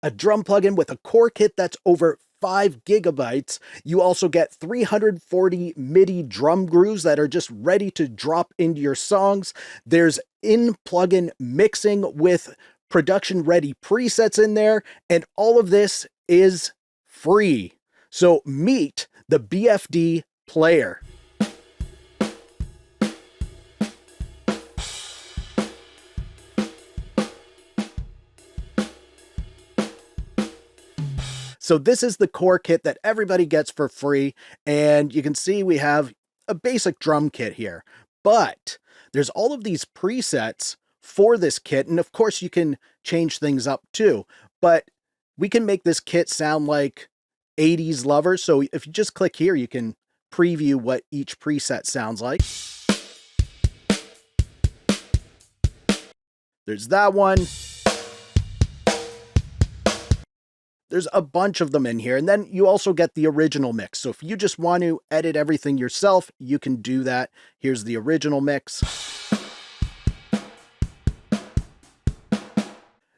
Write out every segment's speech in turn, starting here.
a drum plugin with a core kit that's over 5 gigabytes. You also get 340 MIDI drum grooves that are just ready to drop into your songs. There's in-plugin mixing with production-ready presets in there, and all of this is free. So meet the BFD Player. So this is the core kit that everybody gets for free, and you can see we have a basic drum kit here, but there's all of these presets for this kit, and of course you can change things up too, but we can make this kit sound like 80s lovers. So if you just click here, you can preview what each preset sounds like. There's that one. There's a bunch of them in here, and then you also get the original mix. So if you just want to edit everything yourself, you can do that. Here's the original mix.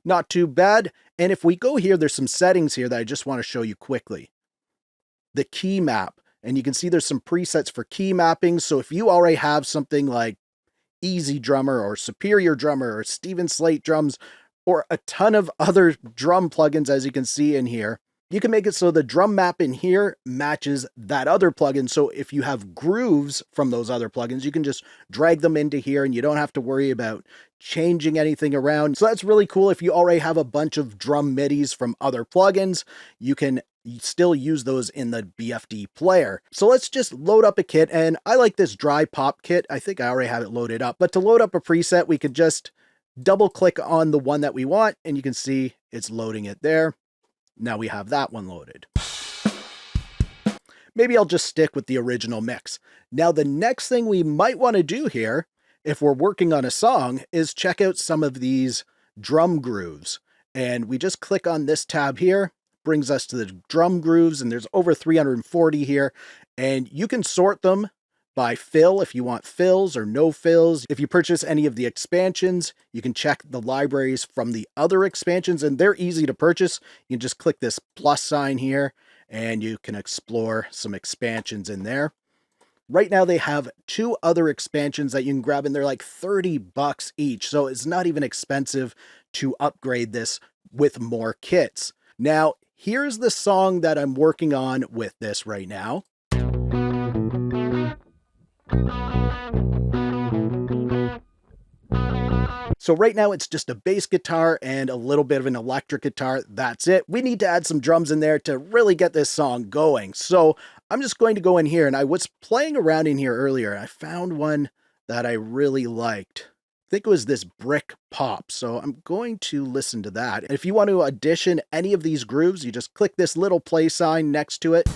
Not too bad. And if we go here, there's some settings here that I just want to show you quickly. The key map, and you can see there's some presets for key mapping. So if you already have something like Easy Drummer or Superior Drummer or Steven Slate drums, or a ton of other drum plugins, as you can see in here, you can make it so the drum map in here matches that other plugin. So if you have grooves from those other plugins, you can just drag them into here and you don't have to worry about changing anything around. So that's really cool. If you already have a bunch of drum midis from other plugins, you can still use those in the BFD player. So let's just load up a kit, and I like this dry pop kit. I think I already have it loaded up, but to load up a preset, we could just double click on the one that we want, and you can see it's loading it there. Now we have that one loaded. Maybe I'll just stick with the original mix. Now the next thing we might want to do here, if we're working on a song, is check out some of these drum grooves. And we just click on this tab here, brings us to the drum grooves, and there's over 340 here, and you can sort them by fill if you want fills or no fills. If you purchase any of the expansions, you can check the libraries from the other expansions, and they're easy to purchase. You can just click this plus sign here and you can explore some expansions in there. Right now they have 2 other expansions that you can grab, and they're like 30 bucks each. So it's not even expensive to upgrade this with more kits. Now, here's the song that I'm working on with this right now. So right now it's just a bass guitar and a little bit of an electric guitar. That's it. We need to add some drums in there to really get this song going. So I'm just going to go in here, and I was playing around in here earlier, and I found one that I really liked. I think it was this brick pop. So I'm going to listen to that. And if you want to addition any of these grooves, you just click this little play sign next to it.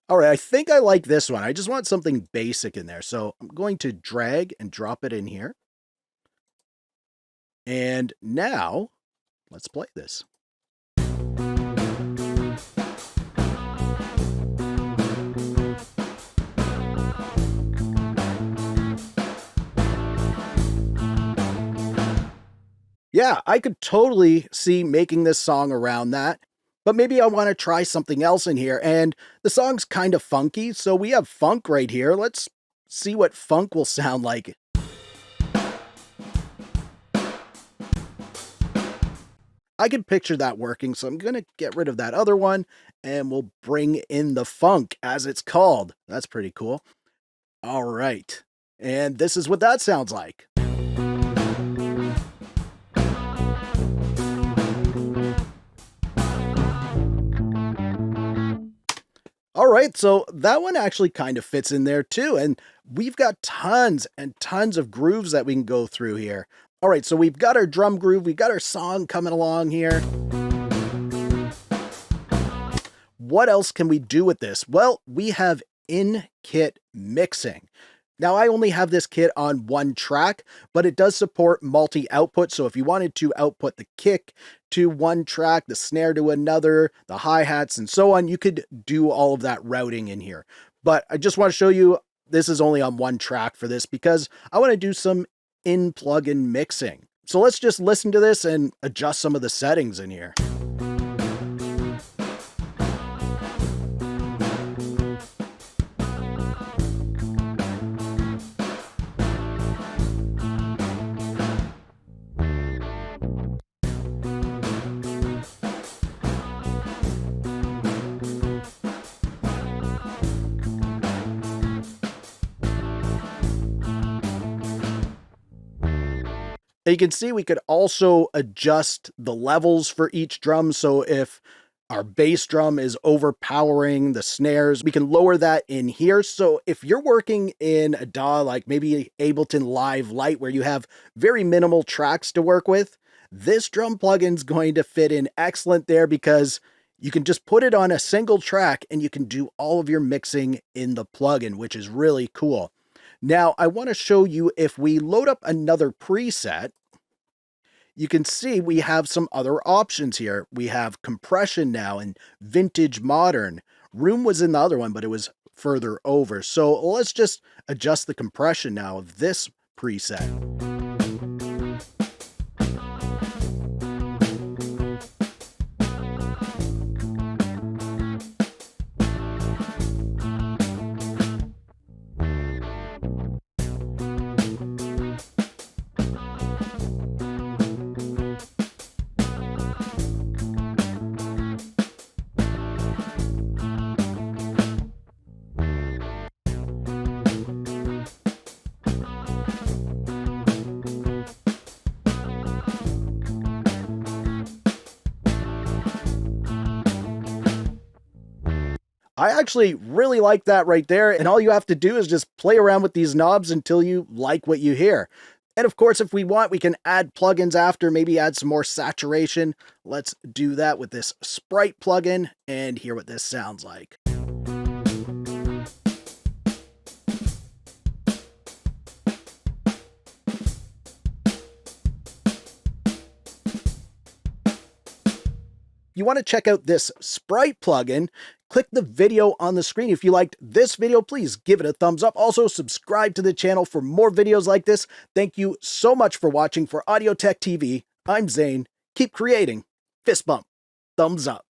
All right, I think I like this one. I just want something basic in there. So I'm going to drag and drop it in here. And now let's play this. Yeah, I could totally see making this song around that. But maybe I want to try something else in here, and the song's kind of funky, so we have funk right here. Let's see what funk will sound like. I can picture that working, so I'm going to get rid of that other one, and we'll bring in the funk, as it's called. That's pretty cool. All right, and this is what that sounds like. All right, so that one actually kind of fits in there too, and we've got tons and tons of grooves that we can go through here. All right, so we've got our drum groove, we've got our song coming along here. What else can we do with this? Well, we have in-kit mixing. Now, I only have this kit on 1 track, but it does support multi-output. So if you wanted to output the kick to 1 track, the snare to another, the hi-hats, and so on, you could do all of that routing in here. But I just want to show you, this is only on 1 track for this because I want to do some in-plugin mixing. So let's just listen to this and adjust some of the settings in here. And you can see we could also adjust the levels for each drum. So if our bass drum is overpowering the snares, we can lower that in here. So if you're working in a DAW like maybe Ableton Live Lite, where you have very minimal tracks to work with, this drum plugin is going to fit in excellent there, because you can just put it on a single track and you can do all of your mixing in the plugin, which is really cool. Now, I want to show you, if we load up another preset, you can see we have some other options here. We have compression now and vintage modern. Room was in the other one, but it was further over. So let's just adjust the compression now of this preset. I actually really like that right there, and all you have to do is just play around with these knobs until you like what you hear. And of course, if we want, we can add plugins after, maybe add some more saturation. Let's do that with this Sprite plugin and hear what this sounds like. If you want to check out this Sprite plugin, click the video on the screen. If you liked this video, please give it a thumbs up. Also, subscribe to the channel for more videos like this. Thank you so much for watching. For Audio Tech TV, I'm Zane. Keep creating. Fist bump. Thumbs up.